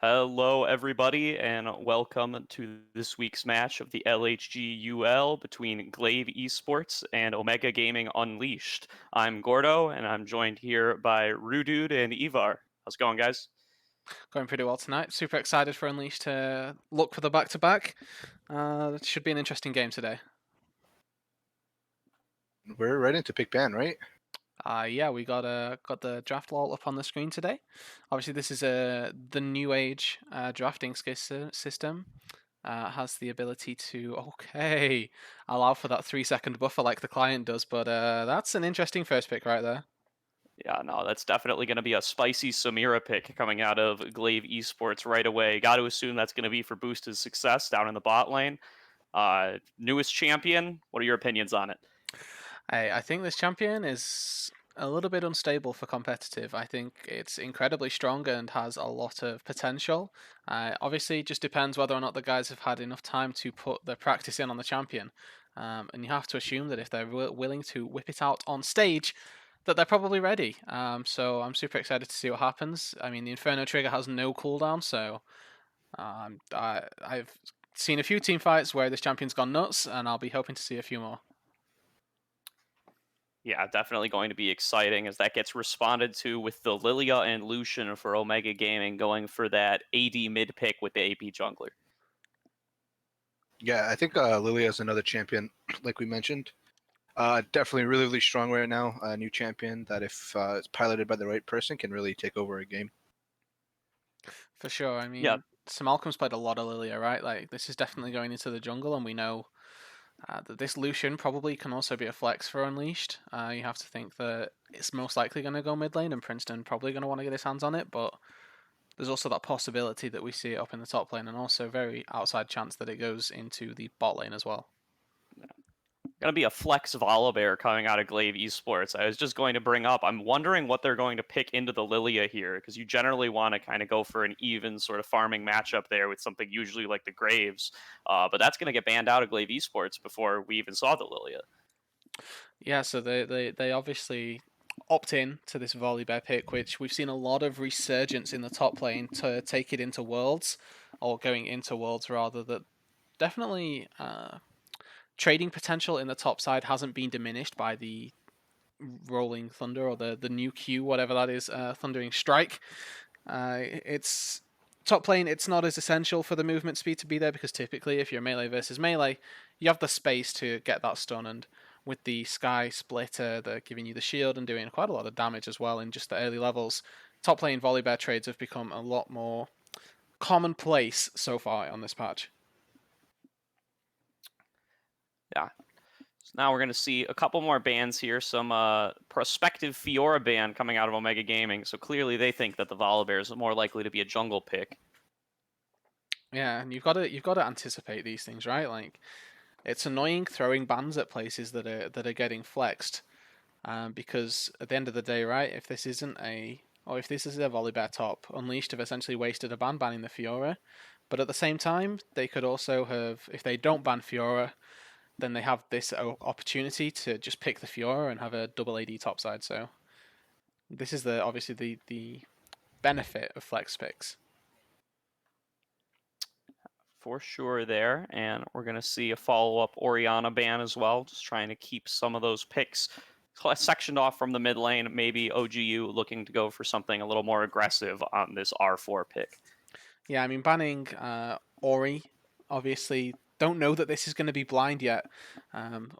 Hello, everybody, and welcome to this week's match of the LHGUL between Glaive eSports and Omega Gaming Unleashed. I'm Gordo, and I'm joined here by Rudude and Ivar. How's it going, guys? Going pretty well tonight. Super excited for Unleashed to look for the back-to-back. It should be an interesting game today. We're ready to pick ban, right? Yeah, we got the draft wall up on the screen today. Obviously, this is the new age drafting system. Has the ability to allow for that 3 second buffer like the client does, but that's an interesting first pick right there. Yeah, no, that's definitely going to be a spicy Samira pick coming out of Glaive eSports right away. Got to assume that's going to be for boosted success down in the bot lane. Newest champion, what are your opinions on it? I think this champion is a little bit unstable for competitive. I think it's incredibly strong and has a lot of potential. Obviously, it just depends whether or not the guys have had enough time to put their practice in on the champion. And you have to assume that if they're willing to whip it out on stage, that they're probably ready. So I'm super excited to see what happens. I mean, the Inferno trigger has no cooldown, so I've seen a few team fights where this champion's gone nuts, and I'll be hoping to see a few more. Yeah, definitely going to be exciting as that gets responded to with the Lilia and Lucian for Omega Gaming going for that AD mid pick with the AP jungler. Yeah, I think Lilia is another champion, like we mentioned. Definitely really, really strong right now. A new champion that, if it's piloted by the right person, can really take over a game. For sure. I Yeah, mean, Sir Malcolm's played a lot of Lilia, right? Like, this is definitely going into the jungle, and we know that this Lucian probably can also be a flex for Unleashed. You have to think that it's most likely going to go mid lane, and Princeton probably going to want to get his hands on it, but there's also that possibility that we see it up in the top lane, and also very outside chance that it goes into the bot lane as well. going to be a flex Volibear coming out of Glaive Esports. I was just going to bring up, I'm wondering what they're going to pick into the Lilia here, because you generally want to kind of go for an even sort of farming matchup there with something usually like the Graves. But that's going to get banned out of Glaive Esports before we even saw the Lilia. Yeah, so they obviously opt in to this Volibear pick, which we've seen a lot of resurgence in the top lane to take it into Worlds, or going into Worlds rather, that definitely trading potential in the top side hasn't been diminished by the Rolling Thunder or the new Q, whatever that is, Thundering Strike. It's top lane. It's not as essential for the movement speed to be there because typically, if you're melee versus melee, you have the space to get that stun. And with the Sky Splitter, they're giving you the shield and doing quite a lot of damage as well in just the early levels. Top lane Volibear trades have become a lot more commonplace so far on this patch. Yeah. So now we're going to see a couple more bans here. Some prospective Fiora ban coming out of Omega Gaming. So clearly they think that the Volibear is more likely to be a jungle pick. Yeah, and you've got to anticipate these things, right? Like, it's annoying throwing bans at places that are getting flexed, because at the end of the day, right? If this isn't a or if this is a Volibear top, Unleashed have essentially wasted a ban banning the Fiora. But at the same time, they could also have, if they don't ban Fiora, then they have this opportunity to just pick the Fiora and have a double AD topside. So this is obviously the benefit of flex picks. For sure there. And we're going to see a follow-up Orianna ban as well. Just trying to keep some of those picks sectioned off from the mid lane. Maybe OGU looking to go for something a little more aggressive on this R4 pick. Yeah, I mean, banning Ori, obviously, don't know that this is going to be blind yet,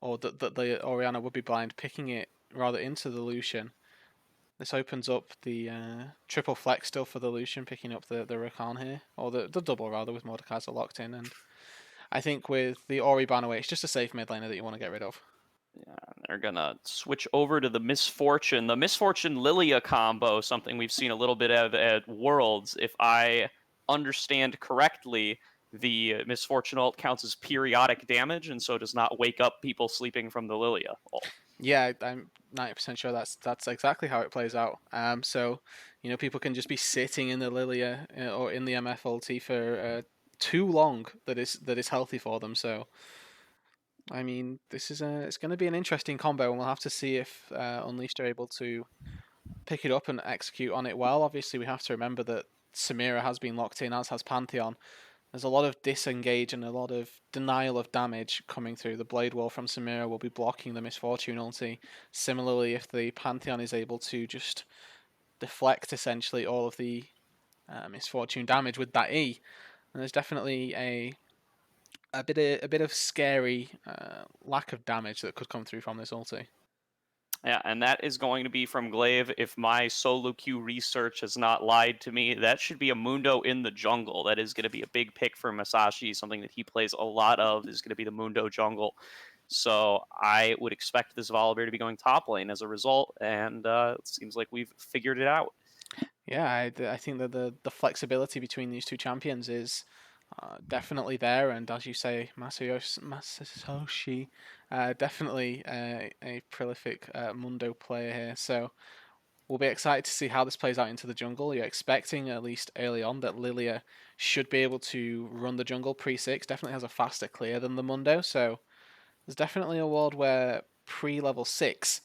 or that the Orianna would be blind, picking it rather into the Lucian. This opens up the triple flex still for the Lucian, picking up the Rakan here, or the double rather, with Mordekaiser locked in. And I think with the Ori ban away, it's just a safe mid laner that you want to get rid of. Yeah, they're gonna switch over to the Misfortune Lilia combo, something we've seen a little bit of at Worlds. If I understand correctly, the Misfortune ult counts as periodic damage, and so does not wake up people sleeping from the Lilia ult. Yeah, I'm 90% sure that's exactly how it plays out. So people can just be sitting in the Lilia or in the MF ulti for too long that is healthy for them. So I mean, it's going to be an interesting combo, and we'll have to see if Unleashed are able to pick it up and execute on it well. Obviously, we have to remember that Samira has been locked in, as has Pantheon. There's a lot of disengage and a lot of denial of damage coming through. The Blade Wall from Samira will be blocking the Misfortune ulti. Similarly, if the Pantheon is able to just deflect essentially all of the Misfortune damage with that E, and there's definitely a bit of scary lack of damage that could come through from this ulti. Yeah, and that is going to be from Glaive. If my solo queue research has not lied to me, that should be a Mundo in the jungle. That is going to be a big pick for Masashi. Something that he plays a lot of is going to be the Mundo jungle. So I would expect this Volibear to be going top lane as a result, and it seems like we've figured it out. Yeah, I think that the flexibility between these two champions is definitely there, and as you say, Masayoshi definitely a prolific Mundo player here. So we'll be excited to see how this plays out into the jungle. You're expecting, at least early on, that Lilia should be able to run the jungle pre-6. Definitely has a faster clear than the Mundo, so there's definitely a world where pre-level 6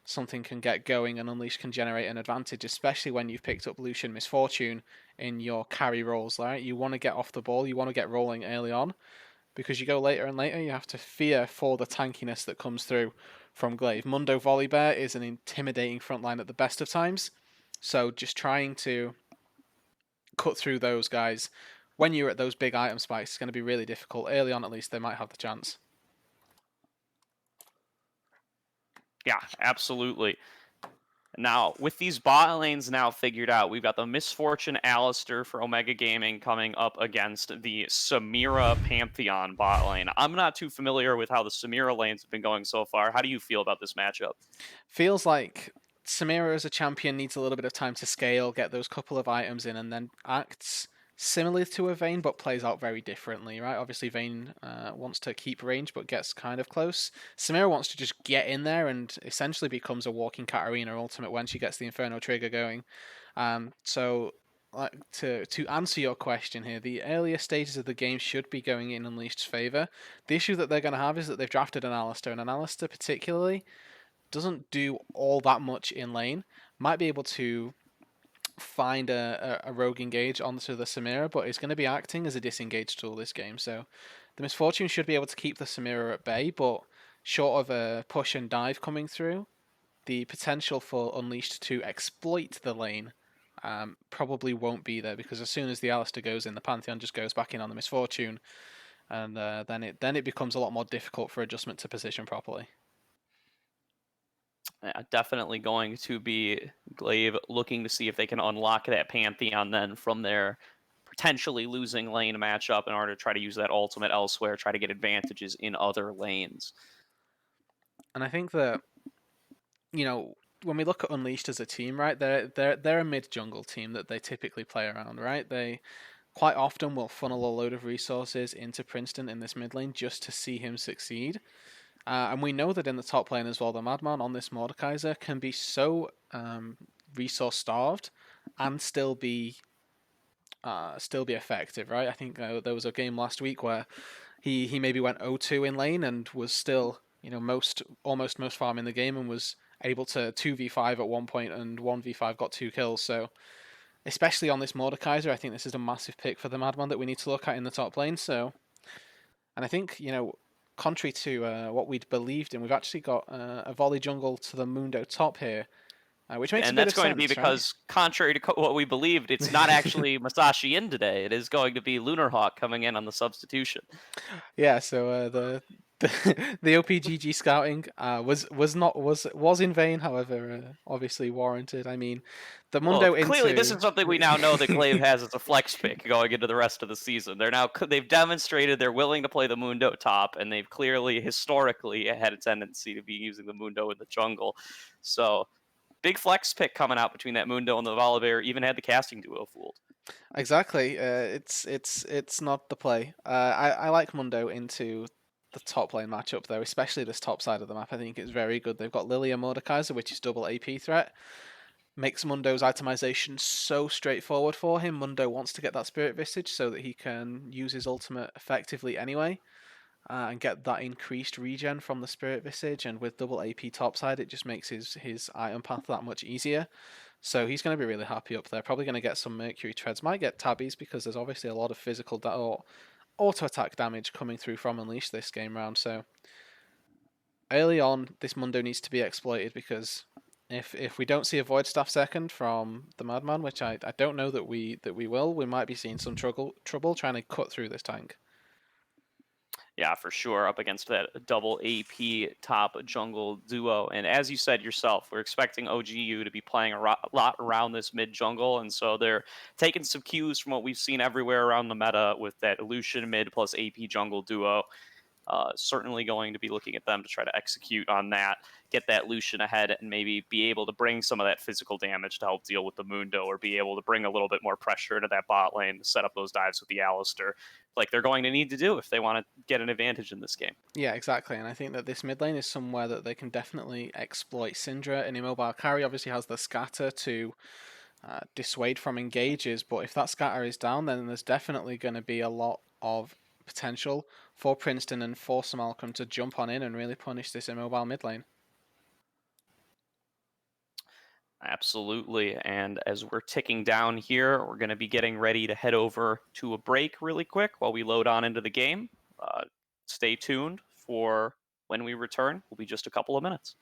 something can get going and Unleash can generate an advantage, especially when you've picked up Lucian Misfortune in your carry roles, right? You want to get off the ball, you want to get rolling early on, because you go later and later, you have to fear for the tankiness that comes through from Glaive. Mundo Volibear is an intimidating frontline at the best of times, so just trying to cut through those guys when you're at those big item spikes is going to be really difficult. Early on, at least, they might have the chance. Yeah, absolutely. Now, with these bot lanes now figured out, we've got the Misfortune Alistair for Omega Gaming coming up against the Samira Pantheon bot lane. I'm not too familiar with how the Samira lanes have been going so far. How do you feel about this matchup? Feels like Samira as a champion needs a little bit of time to scale, get those couple of items in, and then acts similar to a Vayne, but plays out very differently, right? Obviously, Vayne wants to keep range, but gets kind of close. Samira wants to just get in there and essentially becomes a walking Katarina ultimate when she gets the Inferno trigger going. So to answer your question here, the earlier stages of the game should be going in Unleashed's favour. The issue that they're going to have is that they've drafted an Alistair, and an Alistair particularly doesn't do all that much in lane. Might be able to find a rogue engage onto the Samira, but it's going to be acting as a disengage tool this game. So the Misfortune should be able to keep the Samira at bay, but short of a push and dive coming through, the potential for Unleashed to exploit the lane probably won't be there, because as soon as the Alistair goes in, the Pantheon just goes back in on the Misfortune, and then it becomes a lot more difficult for adjustment to position properly. Definitely going to be Glaive looking to see if they can unlock that Pantheon then from their potentially losing lane matchup in order to try to use that ultimate elsewhere, try to get advantages in other lanes. And I think that, you know, when we look at Unleashed as a team, right, they're a mid jungle team that they typically play around, right? They quite often will funnel a load of resources into Princeton in this mid lane just to see him succeed. And we know that in the top lane as well, the Madman on this Mordekaiser can be so resource starved and still be effective, right? I think there was a game last week where he maybe went 0-2 in lane and was still, you know, almost most farm in the game, and was able to 2v5 at one point and 1v5 got 2 kills. So especially on this Mordekaiser, I think this is a massive pick for the Madman that we need to look at in the top lane. So, and I think, you know, contrary to what we'd believed in, we've actually got a volley jungle to the Mundo top here, which makes a And bit that's of going sense, to be right? because, contrary to what we believed, it's not actually Masashi in today. It is going to be Lunarhawk coming in on the substitution. Yeah, so the OPGG scouting was in vain, however, obviously warranted. I mean, the Well, Mundo clearly, this into is something we now know that Glaive has as a flex pick going into the rest of the season. They've demonstrated they're willing to play the Mundo top, and they've clearly historically had a tendency to be using the Mundo in the jungle. So, big flex pick coming out between that Mundo and the Volibear. Even had the casting duo fooled. Exactly. It's not the play. I like Mundo into the top lane matchup though, especially this top side of the map. I think it's very good. They've got Lilia Mordekaiser, which is double AP threat. Makes Mundo's itemization so straightforward for him. Mundo wants to get that Spirit Visage so that he can use his ultimate effectively anyway, and get that increased regen from the Spirit Visage. And with double AP topside, it just makes his item path that much easier. So he's going to be really happy up there. Probably going to get some Mercury Treads. Might get Tabbies because there's obviously a lot of physical or auto attack damage coming through from Unleash this game round. So early on, this Mundo needs to be exploited because if we don't see a Void Staff second from the Madman, which I don't know that we will, we might be seeing some trouble trying to cut through this tank. Yeah, for sure, up against that double AP top jungle duo. And as you said yourself, we're expecting OGU to be playing a lot around this mid jungle, and so they're taking some cues from what we've seen everywhere around the meta with that Lucian mid plus AP jungle duo. Certainly going to be looking at them to try to execute on that, get that Lucian ahead, and maybe be able to bring some of that physical damage to help deal with the Mundo, or be able to bring a little bit more pressure into that bot lane to set up those dives with the Alistair, like they're going to need to do if they want to get an advantage in this game. Yeah, exactly. And I think that this mid lane is somewhere that they can definitely exploit. Syndra, an immobile carry, obviously has the scatter to dissuade from engages, but if that scatter is down, then there's definitely going to be a lot of potential for Princeton and for Malcolm to jump on in and really punish this immobile mid lane. Absolutely. And as we're ticking down here, we're going to be getting ready to head over to a break really quick while we load on into the game. Stay tuned for when we return. Will be just a couple of minutes.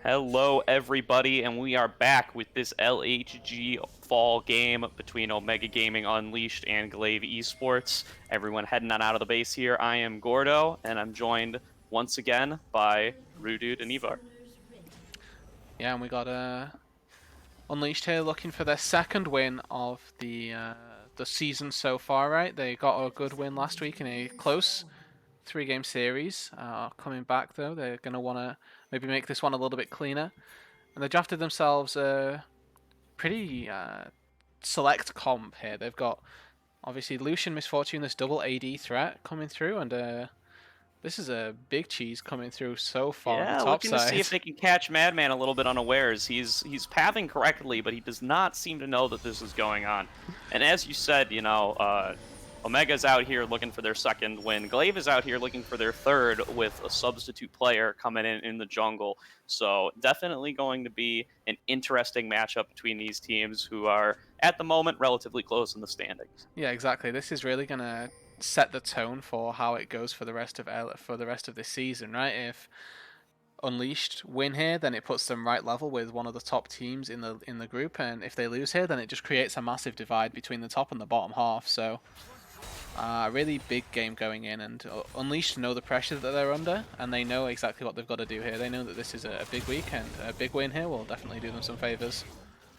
Hello, everybody, and we are back with this LHG fall game between Omega Gaming Unleashed and Glaive eSports. Everyone heading on out of the base here. I am Gordo, and I'm joined once again by Rudude and Ivar. Yeah, and we got Unleashed here looking for their second win of the season so far. Right, they got a good win last week in a close 3-game series. Coming back though, they're gonna want to maybe make this one a little bit cleaner, and they drafted themselves a pretty select comp here. They've got obviously Lucian Misfortune, this double AD threat coming through, and this is a big cheese coming through so far on the Yeah, top looking to see if side. they can catch Madman a little bit unawares. He's pathing correctly, but he does not seem to know that this is going on. And as you said, Omega's out here looking for their second win. Glaive is out here looking for their third with a substitute player coming in the jungle. So definitely going to be an interesting matchup between these teams who are, at the moment, relatively close in the standings. Yeah, exactly. This is really gonna set the tone for how it goes for the rest of this season, right? If Unleashed win here, then it puts them right level with one of the top teams in the group, and if they lose here, then it just creates a massive divide between the top and the bottom half. So, really big game going in, and Unleashed know the pressure that they're under, and they know exactly what they've got to do here. They know that this is a big week, and a big win here will definitely do them some favors.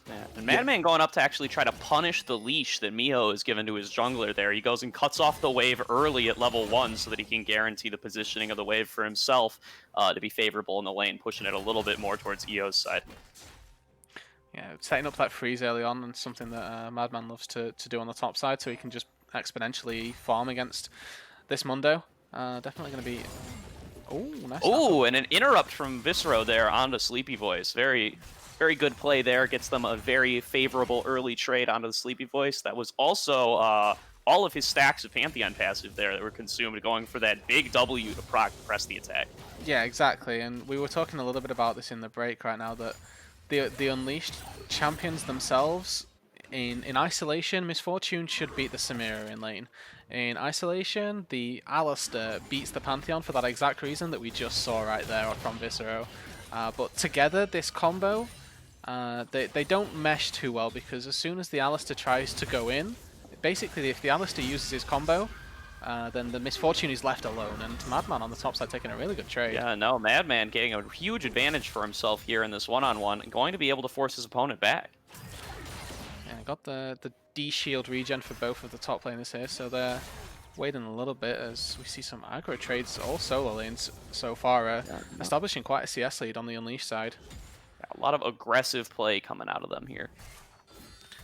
Yeah. And Madman going up to actually try to punish the leash that Miho has given to his jungler there. He goes and cuts off the wave early at level 1 so that he can guarantee the positioning of the wave for himself to be favorable in the lane, pushing it a little bit more towards EO's side. Yeah, setting up that freeze early on and something that Madman loves to do on the top side, so he can just exponentially farm against this Mundo. Definitely going to be... Oh, nice. Oh, and an interrupt from Viscero there onto Sleepy Voice. Very good play there. Gets them a very favorable early trade onto the Sleepy Voice. That was also all of his stacks of Pantheon passive there that were consumed, going for that big W to press the attack. Yeah, exactly. And we were talking a little bit about this in the break right now, that the Unleashed champions themselves, in isolation, Misfortune should beat the Samira in lane. In isolation, the Alistair beats the Pantheon for that exact reason that we just saw right there from Viscero. But together, this combo, they don't mesh too well, because as soon as the Alistair tries to go in, basically if the Alistair uses his combo, then the Misfortune is left alone, and Madman on the top side taking a really good trade. Yeah, no, Madman getting a huge advantage for himself here in this one-on-one, and going to be able to force his opponent back. Yeah, got the D-shield regen for both of the top laners here, so they're waiting a little bit as we see some aggro trades, all solo lanes so far, establishing quite a CS lead on the Unleashed side. Yeah, a lot of aggressive play coming out of them here.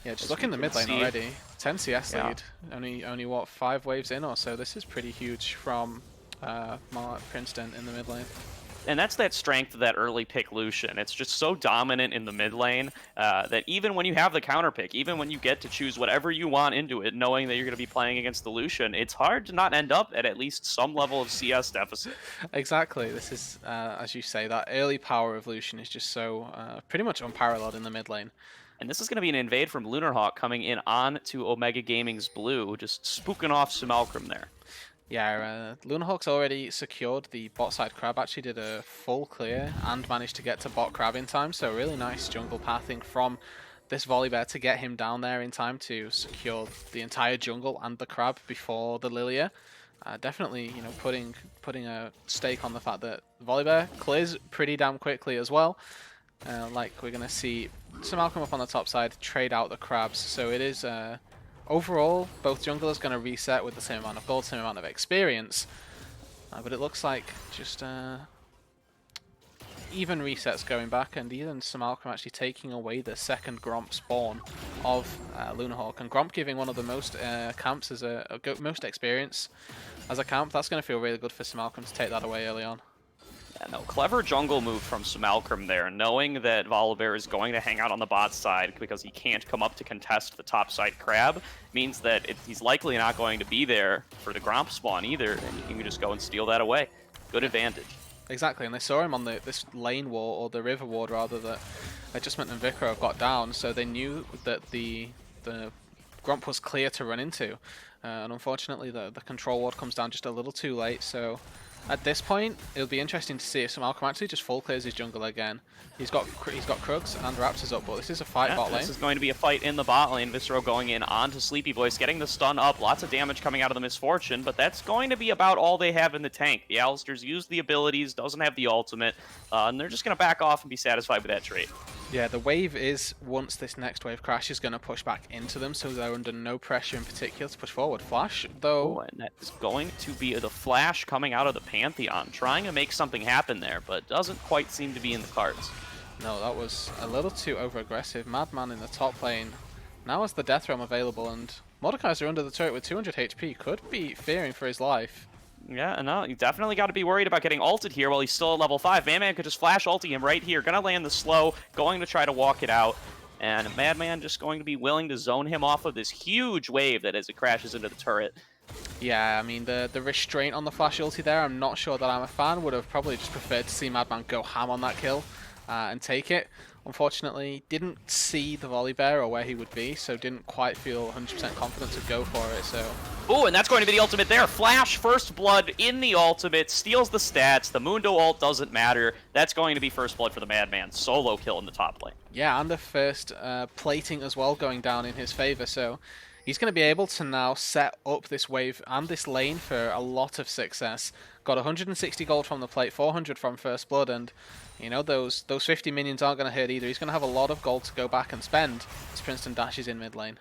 Yeah, just look in the mid lane already. 10 CS lead. Only what, 5 waves in or so. This is pretty huge from Princeton in the mid lane. And that's that strength of that early pick Lucian. It's just so dominant in the mid lane that even when you have the counter pick, even when you get to choose whatever you want into it, knowing that you're going to be playing against the Lucian, it's hard to not end up at least some level of CS deficit. Exactly. This is, as you say, that early power of Lucian is just so pretty much unparalleled in the mid lane. And this is going to be an invade from Lunarhawk coming in on to Omega Gaming's blue, just spooking off Simulcrum there. Yeah, Lunarhawk's already secured the bot side crab, actually did a full clear and managed to get to bot crab in time, so really nice jungle pathing from this Volibear to get him down there in time to secure the entire jungle and the crab before the Lilia. Definitely, putting a stake on the fact that Volibear clears pretty damn quickly as well. Like we're going to see Simulcrum up on the top side trade out the crabs, so it is... overall, both junglers going to reset with the same amount of gold, same amount of experience, but it looks like just even resets going back, and even Simulcrum actually taking away the second Gromp spawn of Lunarhawk, and Gromp giving one of the most camps as most experience as a camp. That's going to feel really good for Simulcrum to take that away early on. Yeah, no, clever jungle move from Simulcrum there, knowing that Volibear is going to hang out on the bot side because he can't come up to contest the top side crab, means that he's likely not going to be there for the Gromp spawn either, and you can just go and steal that away. Good advantage. Exactly, and they saw him on this lane ward, or the river ward rather, that Adjustment and Vicar have got down, so they knew that the Gromp was clear to run into. And unfortunately the control ward comes down just a little too late, so At this point, it'll be interesting to see if Malcolm actually just full clears his jungle again. He's got Krugs and Raptors up, but this is a fight bot lane. This is going to be a fight in the bot lane. Viscero going in onto Sleepy Voice, getting the stun up. Lots of damage coming out of the Misfortune, but that's going to be about all they have in the tank. The Alistair's used the abilities, doesn't have the ultimate, and they're just going to back off and be satisfied with that trade. Yeah, the wave is, once this next wave crashes, going to push back into them, so they're under no pressure in particular to push forward. Flash, though... Oh, and that is going to be the Flash coming out of the Pantheon, trying to make something happen there, but doesn't quite seem to be in the cards. No, that was a little too over-aggressive. Madman in the top lane. Now has the Death Realm available, and Mordekaiser under the turret with 200 HP could be fearing for his life. Yeah, no, you definitely got to be worried about getting ulted here while he's still at level 5. Madman could just flash ulti him right here. Gonna land the slow, going to try to walk it out. And Madman just going to be willing to zone him off of this huge wave that as it crashes into the turret. Yeah, I mean, the restraint on the flash ulti there, I'm not sure that I'm a fan. Would have probably just preferred to see Madman go ham on that kill and take it. Unfortunately, didn't see the volley bear or where he would be, so didn't quite feel 100% confident to go for it, so... Ooh, and that's going to be the ultimate there. Flash, first blood in the ultimate, steals the stats. The Mundo ult doesn't matter. That's going to be first blood for the Madman. Solo kill in the top lane. Yeah, and the first plating as well going down in his favor, so he's going to be able to now set up this wave and this lane for a lot of success. Got 160 gold from the plate, 400 from first blood, and you know, those 50 minions aren't going to hurt either. He's going to have a lot of gold to go back and spend as Princeton dashes in mid lane.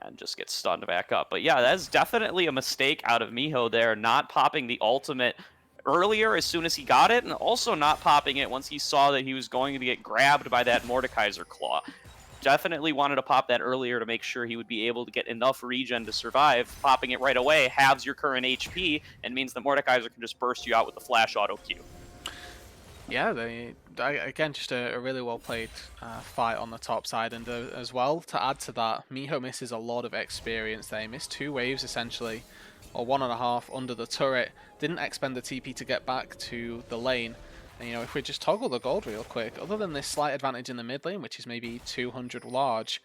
And just gets stunned back up. But yeah, that's definitely a mistake out of Miho there, not popping the ultimate earlier as soon as he got it, and also not popping it once he saw that he was going to get grabbed by that Mordekaiser claw. Definitely wanted to pop that earlier to make sure he would be able to get enough regen to survive. Popping it right away halves your current HP and means that Mordekaiser can just burst you out with the flash auto Q. Yeah, again, just a really well-played fight on the top side, and as well, to add to that, Miho misses a lot of experience there. He missed 2 waves, essentially, or 1.5 under the turret. Didn't expend the TP to get back to the lane. And, you know, if we just toggle the gold real quick, other than this slight advantage in the mid lane, which is maybe 200 large,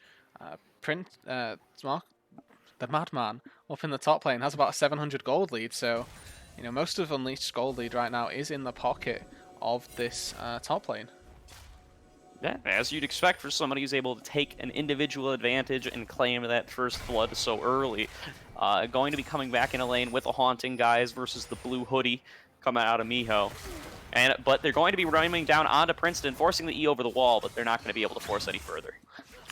the Madman up in the top lane has about a 700 gold lead, so, you know, most of Unleashed's gold lead right now is in the pocket of this top lane. Yeah, as you'd expect for somebody who's able to take an individual advantage and claim that first blood so early. Going to be coming back in a lane with the Haunting guys versus the blue hoodie coming out of Miho. But they're going to be running down onto Princeton, forcing the E over the wall, but they're not going to be able to force any further.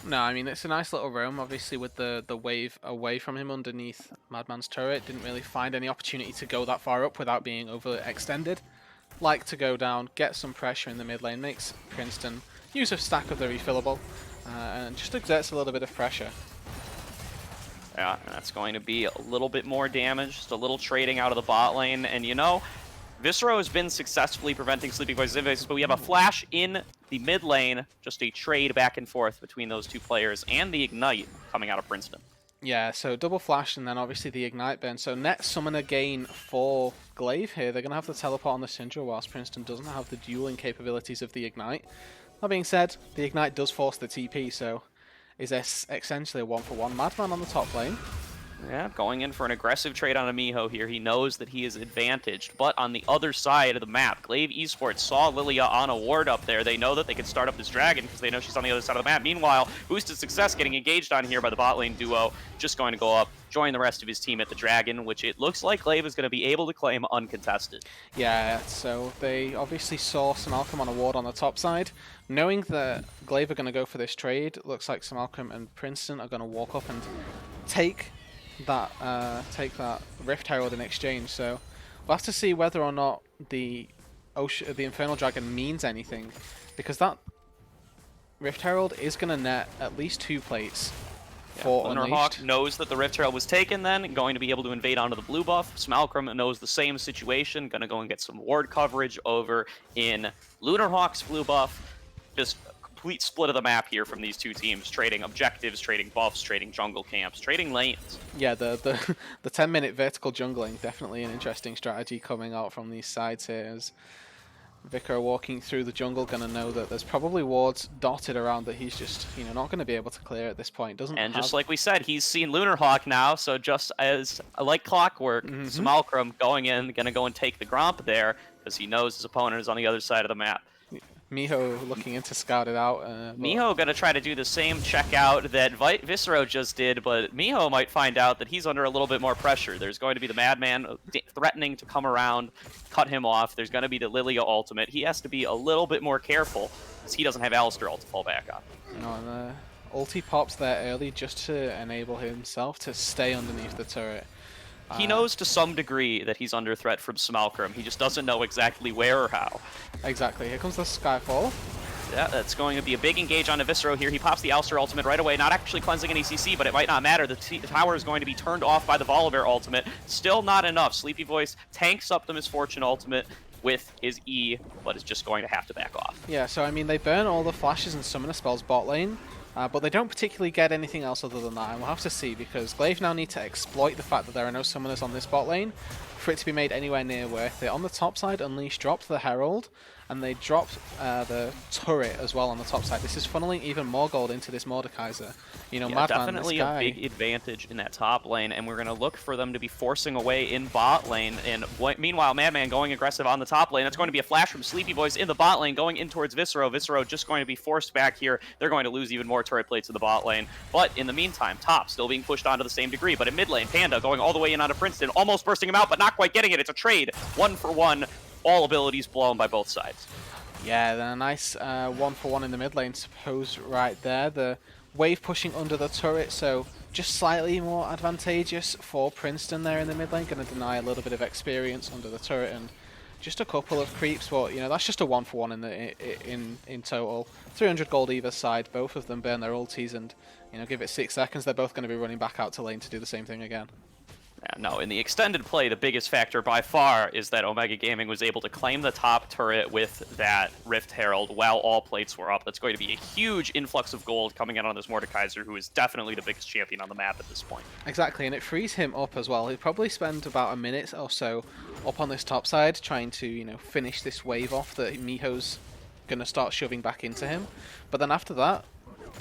No, I mean, it's a nice little roam, obviously, with the wave away from him underneath Madman's turret. Didn't really find any opportunity to go that far up without being overly extended. Like to go down, get some pressure in the mid lane, makes Princeton use a stack of the refillable, and just exerts a little bit of pressure. Yeah, and that's going to be a little bit more damage, just a little trading out of the bot lane, and you know, Viscero has been successfully preventing Sleepy Voice invasions, but we have a flash in the mid lane, just a trade back and forth between those two players, and the Ignite coming out of Princeton. Yeah, so double flash and then obviously the Ignite burn. So net summoner gain for Glaive here. They're going to have the teleport on the Syndra whilst Princeton doesn't have the dueling capabilities of the Ignite. That being said, the Ignite does force the TP, so is essentially a 1-for-1. Madman on the top lane. Yeah, going in for an aggressive trade on a Miho here. He knows that he is advantaged, but on the other side of the map, Glaive eSports saw Lilia on a ward up there. They know that they can start up this dragon because they know she's on the other side of the map. Meanwhile, Boosted Success getting engaged on here by the bot lane duo, just going to go up, join the rest of his team at the dragon, which it looks like Glaive is going to be able to claim uncontested. Yeah, so they obviously saw Samalcom on a ward on the top side. Knowing that Glaive are going to go for this trade, looks like Samalcom and Princeton are going to walk up and take that Rift Herald in exchange. So we'll have to see whether or not the Infernal Dragon means anything, because that Rift Herald is going to net at least 2 plates for Lunarhawk knows that the Rift Herald was taken then, going to be able to invade onto the blue buff. Smalcrum knows the same situation, going to go and get some ward coverage over in Lunarhawk's blue buff. Just complete split of the map here from these two teams, trading objectives, trading buffs, trading jungle camps, trading lanes. Yeah, the 10-minute vertical jungling, definitely an interesting strategy coming out from these sides here. As Vicar walking through the jungle gonna know that there's probably wards dotted around that he's just, not gonna be able to clear at this point. Doesn't And have... just like we said, he's seen Lunarhawk now, so just as like clockwork, Simulacrum going in, gonna go and take the Gromp there, because he knows his opponent is on the other side of the map. Miho looking in to scout it out. Miho gonna try to do the same checkout that Viscero just did, but Miho might find out that he's under a little bit more pressure. There's going to be the Madman threatening to come around, cut him off. There's going to be the Lilia ultimate. He has to be a little bit more careful, because he doesn't have Alistar ult to fall back on. And ulti pops there early just to enable himself to stay underneath the turret. He knows to some degree that he's under threat from Simulacrum. He just doesn't know exactly where or how. Exactly. Here comes the Skyfall. Yeah, that's going to be a big engage on Viscero here. He pops the Alistar ultimate right away, not actually cleansing any CC, but it might not matter. The tower is going to be turned off by the Volibear ultimate. Still not enough. Sleepy Voice tanks up the Misfortune ultimate with his E, but is just going to have to back off. Yeah, so I mean, they burn all the flashes and summoner spells bot lane, but they don't particularly get anything else other than that, and we'll have to see, because Glaive now need to exploit the fact that there are no summoners on this bot lane for it to be made anywhere near worth it. On the top side, Unleash dropped the Herald, and they dropped the turret as well on the top side. This is funneling even more gold into this Mordekaiser. Yeah, Madman, definitely a big advantage in that top lane, and we're going to look for them to be forcing away in bot lane. And meanwhile, Madman going aggressive on the top lane. That's going to be a flash from Sleepy Voice in the bot lane, going in towards Viscero. Viscero just going to be forced back here. They're going to lose even more turret plates to the bot lane. But in the meantime, top still being pushed on to the same degree. But in mid lane, Panda going all the way in onto Princeton, almost bursting him out, but not quite getting it. It's a trade, 1-for-1. All abilities blown by both sides. Yeah, then a nice 1-for-1 in the mid lane, suppose, right there. The wave pushing under the turret, so just slightly more advantageous for Princeton there in the mid lane. Going to deny a little bit of experience under the turret and just a couple of creeps, but that's just a 1-for-1 in total. 300 gold either side. Both of them burn their ultis, and give it 6 seconds, they're both going to be running back out to lane to do the same thing again. No, in the extended play, the biggest factor by far is that Omega Gaming was able to claim the top turret with that Rift Herald while all plates were up. That's going to be a huge influx of gold coming in on this Mordekaiser, who is definitely the biggest champion on the map at this point. Exactly, and it frees him up as well. He'll probably spend about a minute or so up on this top side trying to, finish this wave off that Miho's going to start shoving back into him. But then after that,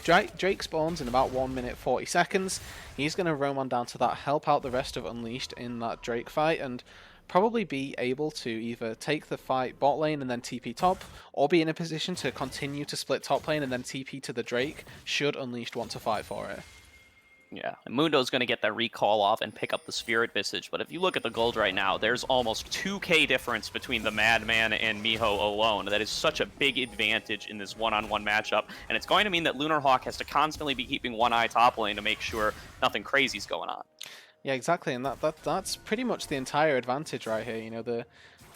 Drake spawns in about 1 minute 40 seconds. He's going to roam on down to that, help out the rest of Unleashed in that Drake fight, and probably be able to either take the fight bot lane and then TP top, or be in a position to continue to split top lane and then TP to the Drake, should Unleashed want to fight for it. Yeah, and Mundo's going to get that recall off and pick up the Spirit Visage, but if you look at the gold right now, there's almost 2k difference between the Madman and Miho alone. That is such a big advantage in this one-on-one matchup, and it's going to mean that Lunarhawk has to constantly be keeping one eye top lane to make sure nothing crazy's going on. Yeah, exactly, and that's pretty much the entire advantage right here. The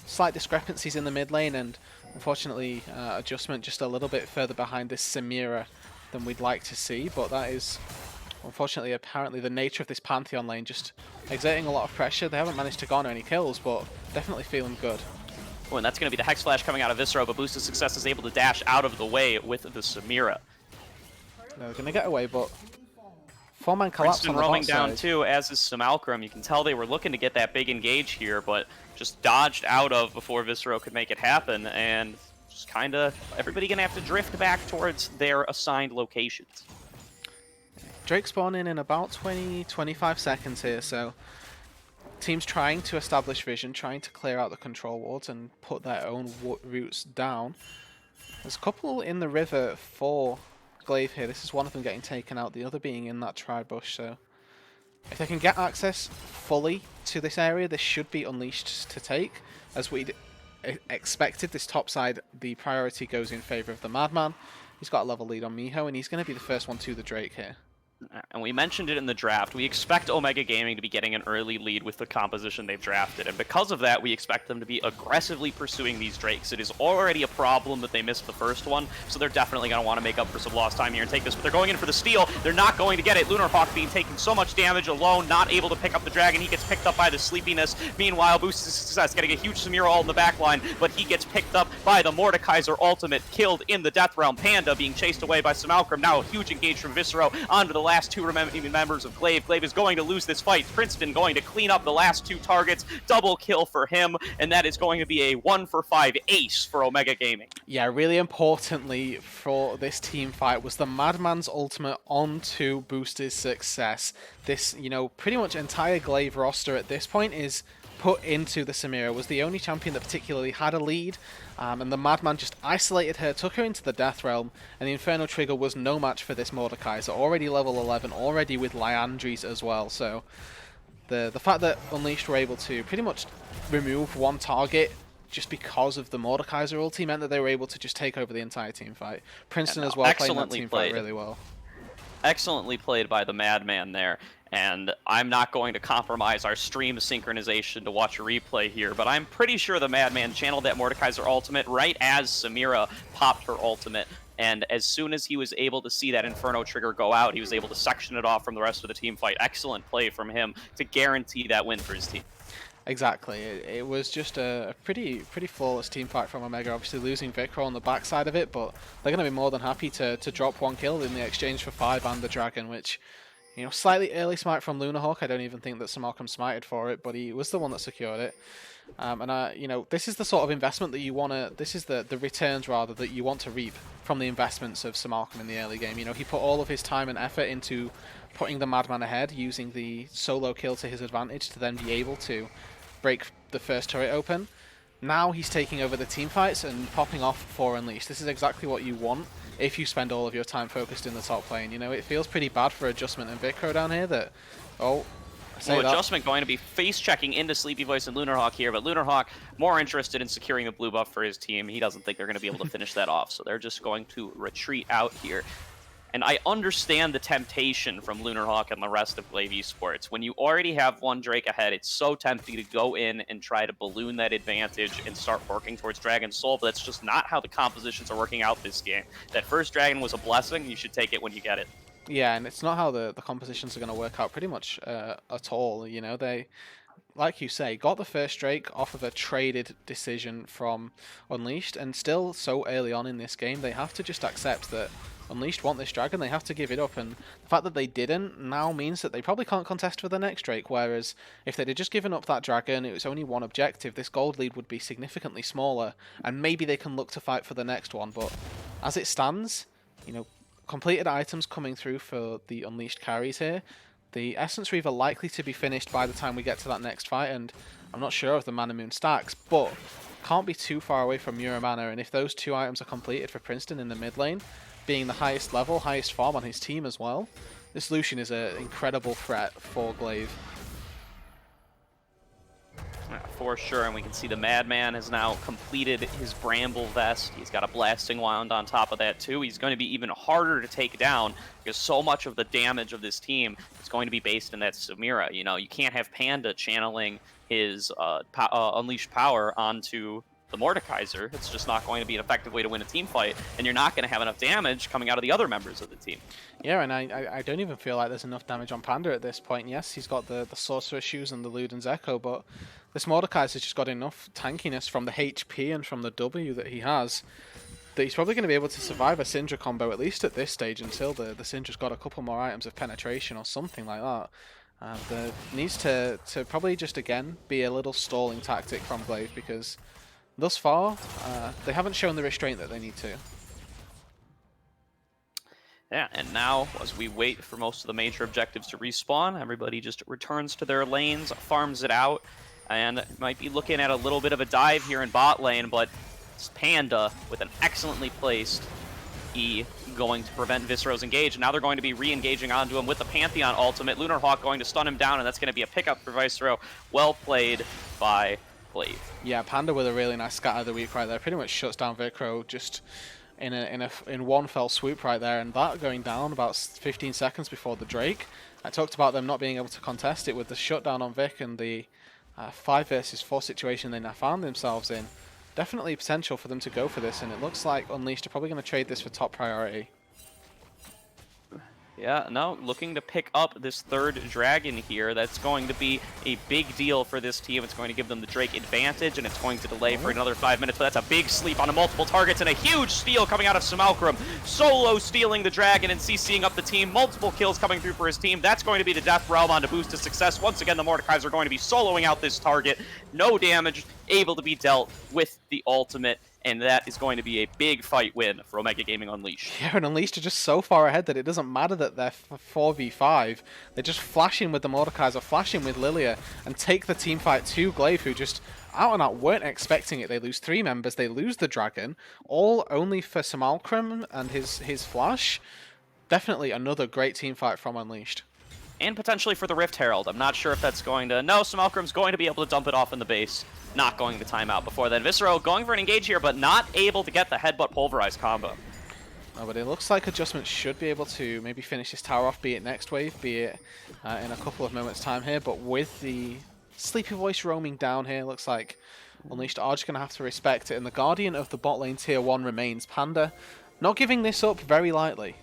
slight discrepancies in the mid lane, and unfortunately adjustment just a little bit further behind this Samira than we'd like to see, but that is... unfortunately, apparently, the nature of this Pantheon lane, just exerting a lot of pressure. They haven't managed to garner any kills, but definitely feeling good. Oh, and that's going to be the Hex Flash coming out of Viscero, but Boosted Success is able to dash out of the way with the Samira. They're going to get away, but 4-man collapse Princeton on the roaming bot down side. too, as is Simulacrum. You can tell they were looking to get that big engage here, but just dodged out of before Viscero could make it happen, and just kind of everybody going to have to drift back towards their assigned locations. Drake spawning in about 20-25 seconds here, so teams trying to establish vision, trying to clear out the control wards and put their own routes down. There's a couple in the river for Glaive here. This is one of them getting taken out, the other being in that tri-bush, so if they can get access fully to this area, this should be Unleashed to take. As we expected, this top side, the priority goes in favor of the Madman. He's got a level lead on Miho, and he's going to be the first one to the Drake here. And we mentioned it in the draft, we expect Omega Gaming to be getting an early lead with the composition they've drafted, and because of that, we expect them to be aggressively pursuing these Drakes. It is already a problem that they missed the first one, so they're definitely going to want to make up for some lost time here and take this, but they're going in for the steal. They're not going to get it. Lunarhawk being taking so much damage alone, not able to pick up the dragon. He gets picked up by the sleepiness. Meanwhile, Boosted Success getting a huge Samira ult in the backline, but he gets picked up by the Mordekaiser ultimate, killed in the Death Realm. Panda being chased away by Simulacrum. Now a huge engage from Viscero onto the last two members of Glaive. Glaive is going to lose this fight. Princeton going to clean up the last 2 targets. Double kill for him, and that is going to be a 1-for-5 ace for Omega Gaming. Yeah, really importantly for this team fight was the Madman's ultimate on to boost his success. This, pretty much entire Glaive roster at this point is put into the Samira. Was the only champion that particularly had a lead, and the Madman just isolated her, took her into the Death Realm, and the Inferno Trigger was no match for this Mordekaiser. Already level 11, already with Liandry's as well, so the fact that Unleashed were able to pretty much remove one target just because of the Mordekaiser ulti meant that they were able to just take over the entire team fight. Princeton as well playing that team fight really well. Excellently played by the Madman there. And I'm not going to compromise our stream synchronization to watch a replay here, but I'm pretty sure the Madman channeled that Mordekaiser ultimate right as Samira popped her ultimate. And as soon as he was able to see that Inferno Trigger go out, he was able to section it off from the rest of the team fight. Excellent play from him to guarantee that win for his team. Exactly. It was just a pretty flawless team fight from Omega, obviously losing Vikro on the backside of it, but they're going to be more than happy to drop 1 kill in the exchange for 5 and the Dragon, which, slightly early smite from Lunarhawk. I don't even think that Samarkand smited for it, but he was the one that secured it. This is the sort of investment that you want to, this is the returns rather that you want to reap from the investments of Samarkand in the early game. He put all of his time and effort into putting the Madman ahead, using the solo kill to his advantage to then be able to break the first turret open. Now he's taking over the team fights and popping off for Unleashed. This is exactly what you want if you spend all of your time focused in the top lane. It feels pretty bad for Adjustment and Vikro down here that, Adjustment going to be face-checking into Sleepy Voice and Lunarhawk here, but Lunarhawk more interested in securing the blue buff for his team. He doesn't think they're going to be able to finish that off, so they're just going to retreat out here. And I understand the temptation from Lunarhawk and the rest of Glaive eSports. When you already have 1 Drake ahead, it's so tempting to go in and try to balloon that advantage and start working towards Dragon's Soul, but that's just not how the compositions are working out this game. That first Dragon was a blessing, you should take it when you get it. Yeah, and it's not how the compositions are going to work out pretty much at all. They, like you say, got the first Drake off of a traded decision from Unleashed, and still so early on in this game, they have to just accept that Unleashed want this Dragon, they have to give it up, and the fact that they didn't now means that they probably can't contest for the next Drake, whereas if they'd just given up that Dragon, it was only 1 objective, this gold lead would be significantly smaller, and maybe they can look to fight for the next one, but as it stands, completed items coming through for the Unleashed carries here. The Essence Reaver likely to be finished by the time we get to that next fight, and I'm not sure of the Mana Moon stacks, but can't be too far away from Muramana, and if those 2 items are completed for Princeton in the mid lane, being the highest level, highest farm on his team as well, this Lucian is an incredible threat for Glaive. For sure, and we can see the Madman has now completed his Bramble Vest. He's got a Blasting Wand on top of that too. He's going to be even harder to take down because so much of the damage of this team is going to be based in that Samira. You can't have Panda channeling his unleashed power onto the Mordekaiser. It's just not going to be an effective way to win a team fight, and you're not going to have enough damage coming out of the other members of the team. Yeah, and I don't even feel like there's enough damage on Panda at this point. Yes, he's got the Sorcerer Shoes and the Luden's Echo, but this Mordekaiser's just got enough tankiness from the HP and from the W that he has that he's probably going to be able to survive a Syndra combo, at least at this stage, until the Syndra's got a couple more items of penetration or something like that. There needs to probably just, again, be a little stalling tactic from Glaive, because thus far, they haven't shown the restraint that they need to. Yeah, and now, as we wait for most of the major objectives to respawn, everybody just returns to their lanes, farms it out, and might be looking at a little bit of a dive here in bot lane, but it's Panda with an excellently placed E going to prevent Visceral's engage, and now they're going to be re-engaging onto him with the Pantheon ultimate. Lunarhawk going to stun him down, and that's going to be a pickup for Visceral. Well played by Glaive. Yeah, Panda with a really nice scatter of the week right there. Pretty much shuts down Vikro just in one fell swoop right there, and that going down about 15 seconds before the Drake. I talked about them not being able to contest it with the shutdown on Vic and the 5 versus 4 situation they now found themselves in. Definitely potential for them to go for this, and it looks like Unleashed are probably going to trade this for top priority. Yeah, no, looking to pick up this third dragon here. That's going to be a big deal for this team. It's going to give them the Drake advantage, and it's going to delay for another 5 minutes, but that's a big sleep on multiple targets, and a huge steal coming out of Simulcrum. Solo stealing the dragon and CCing up the team. Multiple kills coming through for his team. That's going to be the Death Realm on to boost his success. Once again, the Mordekaiser are going to be soloing out this target. No damage, able to be dealt with the ultimate. And that is going to be a big fight win for Omega Gaming Unleashed. Yeah, and Unleashed are just so far ahead that it doesn't matter that they're 4v5. They just flash in with the Mordekaiser, flash in with Lilia, and take the team fight to Glaive, who just out and out weren't expecting it. They lose 3 members, they lose the Dragon, all only for Simulcrum and his flash. Definitely another great team fight from Unleashed. And potentially for the Rift Herald. I'm not sure if that's going to... No, Simulcrum's going to be able to dump it off in the base. Not going to time out before then. Viscero going for an engage here, but not able to get the headbutt pulverize combo. Oh, but it looks like Adjustment should be able to maybe finish this tower off, be it next wave, be it in a couple of moments' time here. But with the Sleepy Voice roaming down here, looks like Unleashed are just going to have to respect it. And the Guardian of the bot lane tier 1 remains. Panda not giving this up very lightly.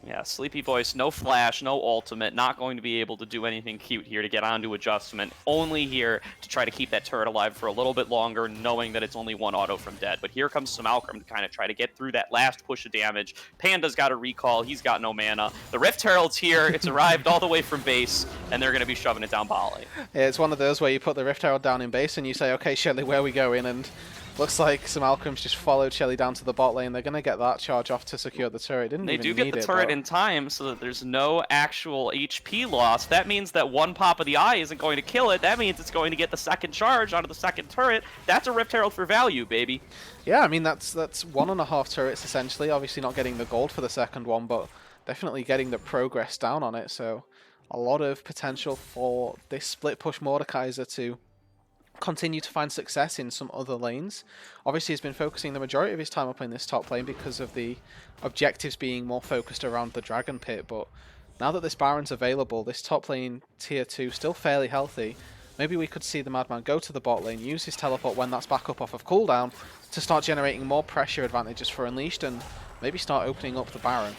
Yeah, Sleepy Voice, no flash, no ultimate, not going to be able to do anything cute here to get onto Adjustment. Only here to try to keep that turret alive for a little bit longer, knowing that it's only 1 auto from dead. But here comes Simulcrum to kind of try to get through that last push of damage. Panda's got a recall, he's got no mana. The Rift Herald's here, it's arrived all the way from base, and they're going to be shoving it down Bali. Yeah, it's one of those where you put the Rift Herald down in base and you say, okay, Shelly, where are we going? And looks like Simulcrum's just followed Shelly down to the bot lane. They're going to get that charge off to secure the turret. They do get the turret in time so that there's no actual HP loss. That means that one pop of the eye isn't going to kill it. That means it's going to get the second charge onto the second turret. That's a Rift Herald for value, baby. Yeah, I mean, that's 1.5 turrets essentially. Obviously not getting the gold for the second one, but definitely getting the progress down on it. So a lot of potential for this split push Mordekaiser to continue to find success in some other lanes. Obviously he's been focusing the majority of his time up in this top lane because of the objectives being more focused around the Dragon Pit, but now that this Baron's available, this top lane tier 2 still fairly healthy, maybe we could see the Madman go to the bot lane, use his teleport when that's back up off of cooldown to start generating more pressure advantages for Unleashed and maybe start opening up the Baron.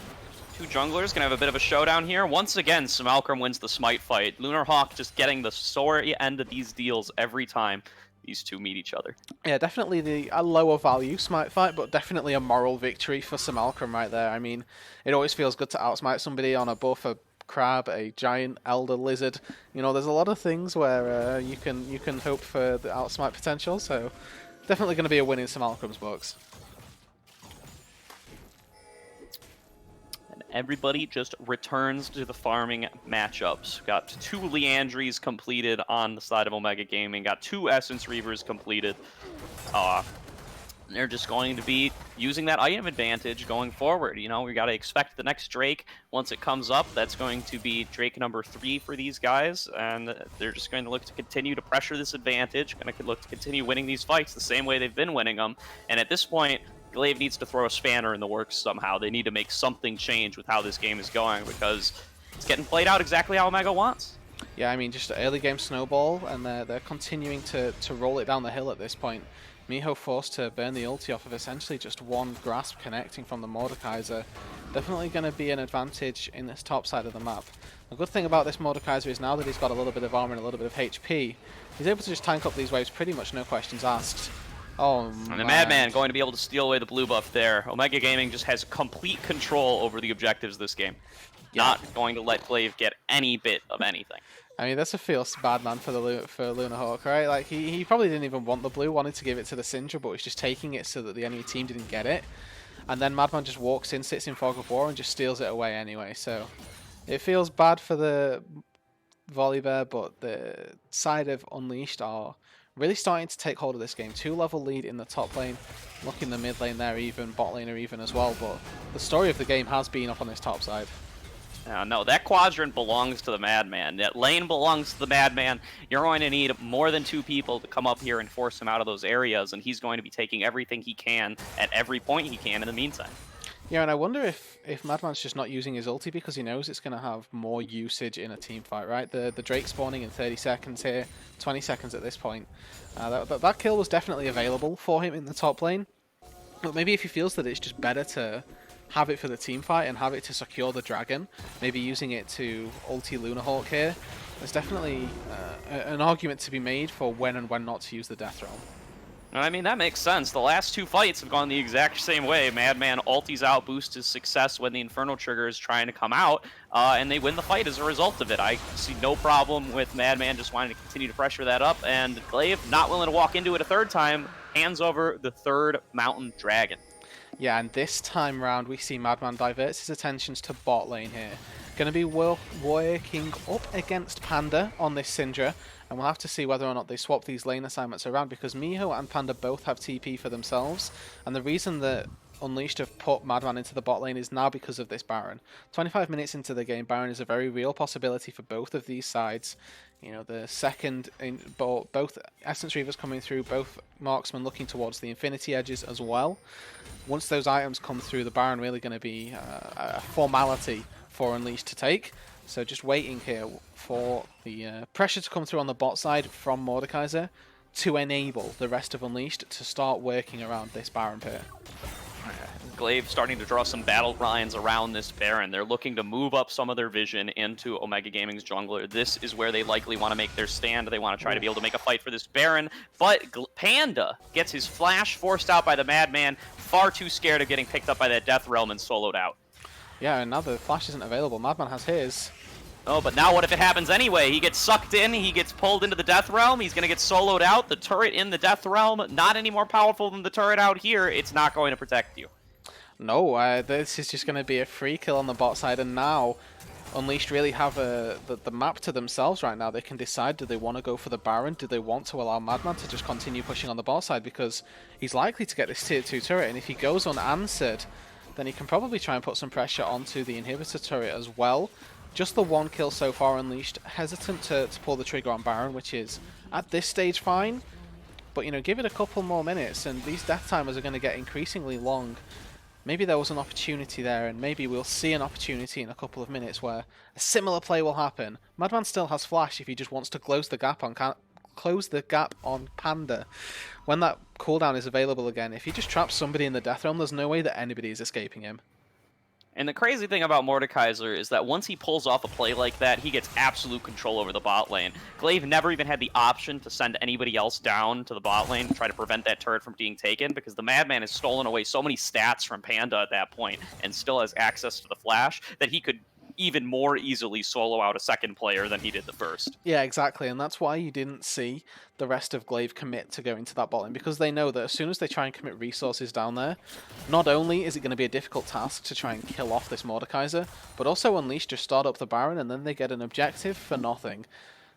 Two junglers gonna have a bit of a showdown here. Once again, Simulcrum wins the smite fight. Lunar Hawk just getting the sore end of these deals every time these two meet each other. Yeah, definitely a lower value smite fight, but definitely a moral victory for Simulcrum right there. I mean, it always feels good to outsmite somebody on a buff, a crab, a giant elder lizard. You know, there's a lot of things where you can hope for the outsmite potential, so definitely going to be a win in Simulcrum's books. Everybody just returns to the farming matchups. Got 2 Leandries completed on the side of Omega Gaming. Got 2 Essence Reavers completed. They're just going to be using that item advantage going forward. You know, we got to expect the next Drake. Once it comes up, that's going to be Drake number 3 for these guys. And they're just going to look to continue to pressure this advantage. Going to look to continue winning these fights the same way they've been winning them. And at this point, Glaive needs to throw a spanner in the works somehow. They need to make something change with how this game is going because it's getting played out exactly how Omega wants. Yeah, I mean, just early game snowball, and they're continuing to roll it down the hill at this point. Miho forced to burn the ulti off of essentially just one grasp connecting from the Mordekaiser. Definitely going to be an advantage in this top side of the map. The good thing about this Mordekaiser is now that he's got a little bit of armor and a little bit of HP, he's able to just tank up these waves pretty much no questions asked. Oh, and the Madman going to be able to steal away the blue buff there. Omega Gaming just has complete control over the objectives this game. Yeah. Not going to let Glaive get any bit of anything. I mean, that's a feels bad man for Lunar Hawk, right? Like, he probably didn't even want the blue, wanted to give it to the Syndra, but he's just taking it so that the enemy team didn't get it. And then Madman just walks in, sits in Fog of War, and just steals it away anyway. So it feels bad for the Volibear, but the side of Unleashed are really starting to take hold of this game. 2-level lead in the top lane. Look in the mid lane there even, bot lane are even as well. But the story of the game has been up on this top side. No, that quadrant belongs to the Madman. That lane belongs to the Madman. You're going to need more than 2 people to come up here and force him out of those areas, and he's going to be taking everything he can at every point he can in the meantime. Yeah, and I wonder if Madman's just not using his ulti because he knows it's going to have more usage in a team fight, right? The Drake spawning in 30 seconds here, 20 seconds at this point. That kill was definitely available for him in the top lane. But maybe if he feels that it's just better to have it for the team fight and have it to secure the dragon, maybe using it to ulti Lunahawk here, there's definitely an argument to be made for when and when not to use the Death Realm. I mean, that makes sense. The last 2 fights have gone the exact same way. Madman ultis out, boosts his success when the Infernal Trigger is trying to come out, and they win the fight as a result of it. I see no problem with Madman just wanting to continue to pressure that up, and Glaive, not willing to walk into it a third time, hands over the 3rd Mountain Dragon. Yeah, and this time round we see Madman diverts his attentions to bot lane here. Going to be working up against Panda on this Syndra, and we'll have to see whether or not they swap these lane assignments around, because Miho and Panda both have TP for themselves, and the reason that Unleashed have put Madman into the bot lane is now because of this Baron. 25 minutes into the game, Baron is a very real possibility for both of these sides. You know, the second, both Essence Reavers coming through, both Marksmen looking towards the Infinity Edges as well. Once those items come through, the Baron really going to be a formality for Unleashed to take. So just waiting here for the pressure to come through on the bot side from Mordekaiser to enable the rest of Unleashed to start working around this Baron pit. Glaive starting to draw some battle lines around this Baron. They're looking to move up some of their vision into Omega Gaming's jungler. This is where they likely want to make their stand. They want to try to be able to make a fight for this Baron, but Panda gets his flash forced out by the Madman, far too scared of getting picked up by that Death Realm and soloed out. Yeah, and now the flash isn't available. Madman has his. Oh, but now what if it happens anyway? He gets sucked in, he gets pulled into the Death Realm, he's going to get soloed out. The turret in the Death Realm, not any more powerful than the turret out here. It's not going to protect you. No, this is just going to be a free kill on the bot side, and now Unleashed really have the map to themselves right now. They can decide, do they want to go for the Baron? Do they want to allow Madman to just continue pushing on the bot side? Because he's likely to get this tier 2 turret, and if he goes unanswered, then he can probably try and put some pressure onto the inhibitor turret as well. Just the 1 kill so far. Unleashed, hesitant to pull the trigger on Baron, which is, at this stage, fine. But, you know, give it a couple more minutes, and these death timers are going to get increasingly long. Maybe there was an opportunity there, and maybe we'll see an opportunity in a couple of minutes where a similar play will happen. Madman still has flash if he just wants to close the gap on Panda. When that cooldown is available again, if he just traps somebody in the Death Realm, there's no way that anybody is escaping him. And the crazy thing about Mordekaiser is that once he pulls off a play like that, he gets absolute control over the bot lane. Glaive never even had the option to send anybody else down to the bot lane to try to prevent that turret from being taken, because the Madman has stolen away so many stats from Panda at that point and still has access to the flash that he could even more easily solo out a second player than he did the first. Yeah, exactly, and that's why you didn't see the rest of Glaive commit to going to that bot lane, because they know that as soon as they try and commit resources down there, not only is it going to be a difficult task to try and kill off this Mordekaiser, but also Unleashed just start up the Baron and then they get an objective for nothing.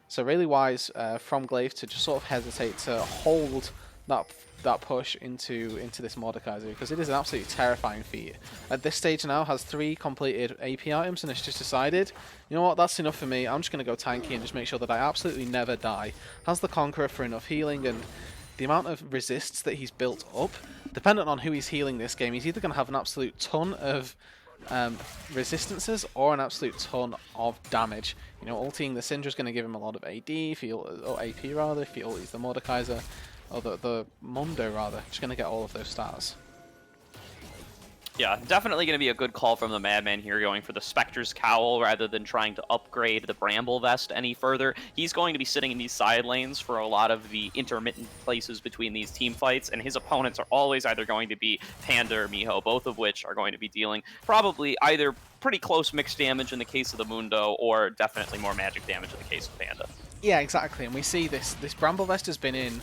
So really wise from Glaive to just sort of hesitate to hold that push into this Mordekaiser, because it is an absolutely terrifying feat. At this stage now, has 3 completed AP items, and it's just decided, you know what, that's enough for me. I'm just going to go tanky and just make sure that I absolutely never die. Has the Conqueror for enough healing, and the amount of resists that he's built up, dependent on who he's healing this game, he's either going to have an absolute ton of resistances or an absolute ton of damage. You know, ulting the Syndra is going to give him a lot of AD, or AP rather, if he ulties the Mordekaiser. Or the Mundo, rather. Just going to get all of those stars. Yeah, definitely going to be a good call from the Madman here, going for the Spectre's Cowl rather than trying to upgrade the Bramble Vest any further. He's going to be sitting in these side lanes for a lot of the intermittent places between these team fights, and his opponents are always either going to be Panda or Miho, both of which are going to be dealing probably either pretty close mixed damage in the case of the Mundo, or definitely more magic damage in the case of Panda. Yeah, exactly, and we see this Bramble Vest has been in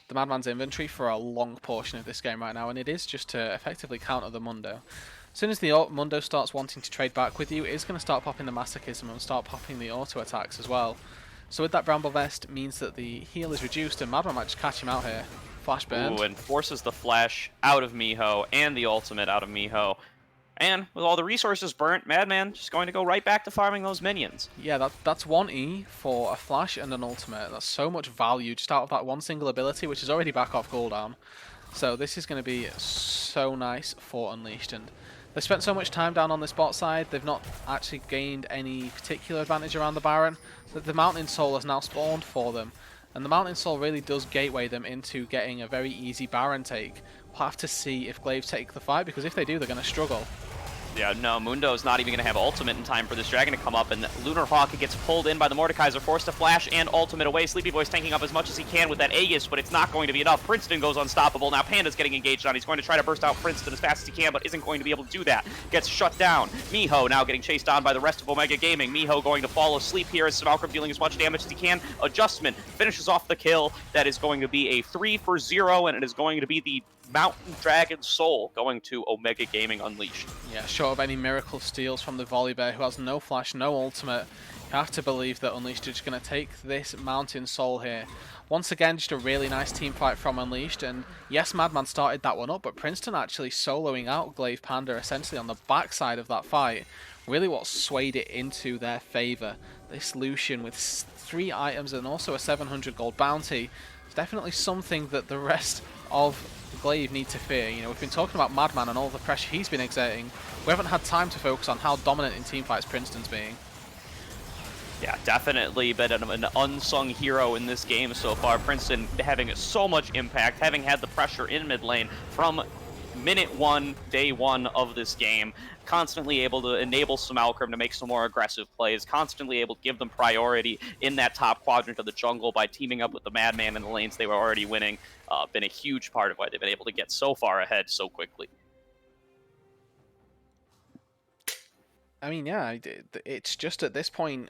the Madman's inventory for a long portion of this game right now, and it is just to effectively counter the Mundo. As soon as the Mundo starts wanting to trade back with you, it's going to start popping the Masochism and start popping the auto attacks as well. So with that Bramble Vest means that the heal is reduced, and Madman might just catch him out here. Flash burned. Ooh, and forces the flash out of Miho and the ultimate out of Miho. And with all the resources burnt, Madman just going to go right back to farming those minions. Yeah, that's 1E for a flash and an ultimate. That's so much value just out of that one single ability, which is already back off cooldown. So this is going to be so nice for Unleashed. And they spent so much time down on this bot side, they've not actually gained any particular advantage around the Baron. The Mountain Soul has now spawned for them. And the Mountain Soul really does gateway them into getting a very easy Baron take. We'll have to see if Glaive take the fight, because if they do, they're going to struggle. Yeah, no, Mundo's not even going to have ultimate in time for this dragon to come up, and Lunar Hawk gets pulled in by the Mordekaiser, forced to flash and ultimate away. Sleepy Boy's tanking up as much as he can with that Aegis, but it's not going to be enough. Princeton goes unstoppable. Now Panda's getting engaged on. He's going to try to burst out Princeton as fast as he can, but isn't going to be able to do that. Gets shut down. Miho now getting chased on by the rest of Omega Gaming. Miho going to fall asleep here as Malcolm dealing as much damage as he can. Adjustment finishes off the kill. That is going to be a 3 for 0, and it is going to be the Mountain Dragon Soul going to Omega Gaming Unleashed. Yeah, short of any miracle steals from the Volibear, who has no flash, no ultimate, you have to believe that Unleashed are just going to take this Mountain Soul here. Once again, just a really nice team fight from Unleashed, and yes, Madman started that one up, but Princeton actually soloing out Glaive Panda essentially on the backside of that fight. Really what swayed it into their favour. This Lucian with 3 items and also a 700 gold bounty is definitely something that the rest of Glaive need to fear. You know, we've been talking about Madman and all the pressure he's been exerting. We haven't had time to focus on how dominant in teamfights Princeton's being. Yeah, definitely been an unsung hero in this game so far. Princeton having so much impact, having had the pressure in mid lane from minute 1, day 1 of this game, constantly able to enable Smalcrum to make some more aggressive plays, constantly able to give them priority in that top quadrant of the jungle by teaming up with the Madman in the lanes they were already winning. Been a huge part of why they've been able to get so far ahead so quickly. I mean, yeah, it's just at this point,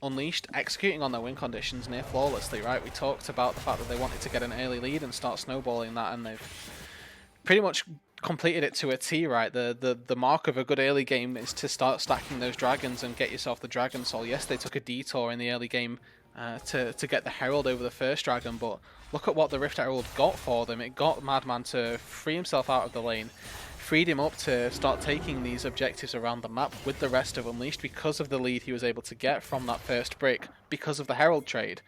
Unleashed executing on their win conditions near flawlessly, right? We talked about the fact that they wanted to get an early lead and start snowballing that, and they've pretty much completed it to a T, right? The mark of a good early game is to start stacking those dragons and get yourself the Dragon Soul. Yes, they took a detour in the early game to get the Herald over the first dragon, but look at what the Rift Herald got for them. It got Madman to free himself out of the lane, freed him up to start taking these objectives around the map with the rest of Unleashed because of the lead he was able to get from that first brick because of the Herald trade.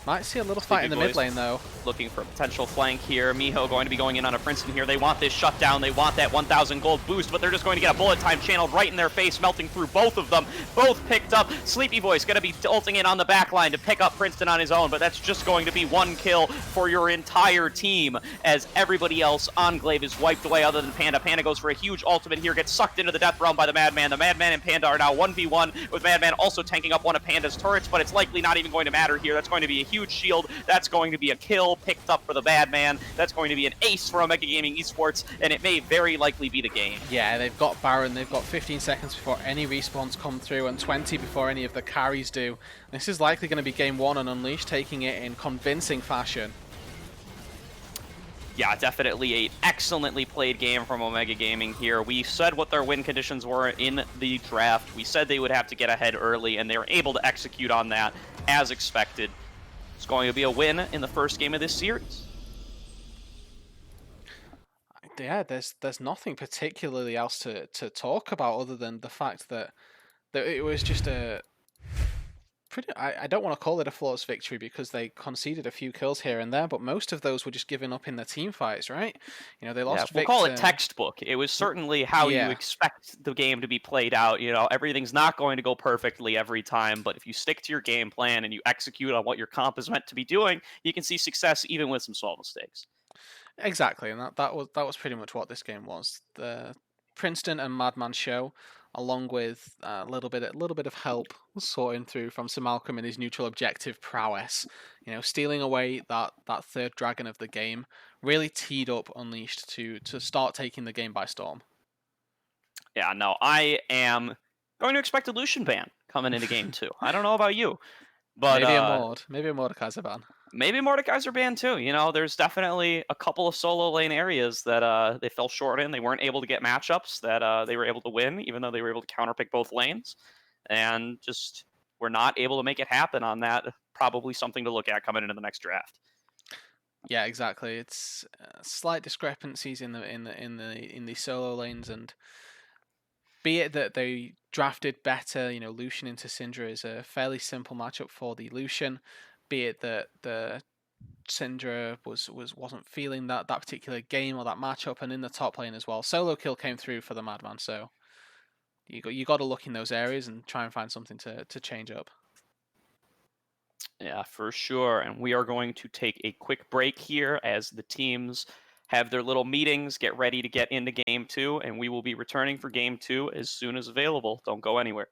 Might see a little fight in the mid lane though. Looking for a potential flank here. Miho going to be going in on a Princeton here. They want this shutdown. They want that 1,000 gold boost, but they're just going to get a bullet time channeled right in their face, melting through both of them. Both picked up. Sleepy Voice going to be ulting in on the back line to pick up Princeton on his own, but that's just going to be 1 kill for your entire team as everybody else on Glaive is wiped away other than Panda. Panda goes for a huge ultimate here, gets sucked into the death realm by the Madman. The Madman and Panda are now 1v1 with Madman also tanking up one of Panda's turrets, but it's likely not even going to matter here. That's going to be a huge shield. That's going to be a kill picked up for the Madman. That's going to be an ace for Omega Gaming Esports, and it may very likely be the game. Yeah, they've got Baron. They've got 15 seconds before any respawns come through and 20 before any of the carries do. This is likely going to be game 1 and Unleashed taking it in convincing fashion. Yeah, definitely an excellently played game from Omega Gaming here. We said what their win conditions were in the draft. We said they would have to get ahead early, and they were able to execute on that as expected. It's going to be a win in the first game of this series. Yeah, there's nothing particularly else to talk about other than the fact that it was just a pretty. I don't want to call it a flawless victory because they conceded a few kills here and there, but most of those were just given up in the team fights, right? You know, they lost. Yeah, we'll call it textbook. It was certainly how you expect the game to be played out. You know, everything's not going to go perfectly every time, but if you stick to your game plan and you execute on what your comp is meant to be doing, you can see success even with some small mistakes. Exactly, and that was pretty much what this game was. The Princeton and Madman show, along with a little bit of help sorting through from Sir Malcolm and his neutral objective prowess. You know, stealing away that third dragon of the game really teed up Unleashed to start taking the game by storm. Yeah, no, I am going to expect a Lucian ban coming into game 2. I don't know about you, but maybe a Mordekaiser ban. Maybe Mordekaiser ban too. You know, there's definitely a couple of solo lane areas that they fell short in. They weren't able to get matchups that they were able to win, even though they were able to counterpick both lanes, and just were not able to make it happen on that. Probably something to look at coming into the next draft. Yeah, exactly. It's slight discrepancies in the solo lanes, and be it that they drafted better, you know, Lucian into Syndra is a fairly simple matchup for the Lucian. Be it that the Syndra wasn't feeling that particular game or that matchup, and in the top lane as well, solo kill came through for the Madman. So you got to look in those areas and try and find something to change up. Yeah, for sure. And we are going to take a quick break here as the teams have their little meetings, get ready to get into game 2, and we will be returning for game 2 as soon as available. Don't go anywhere.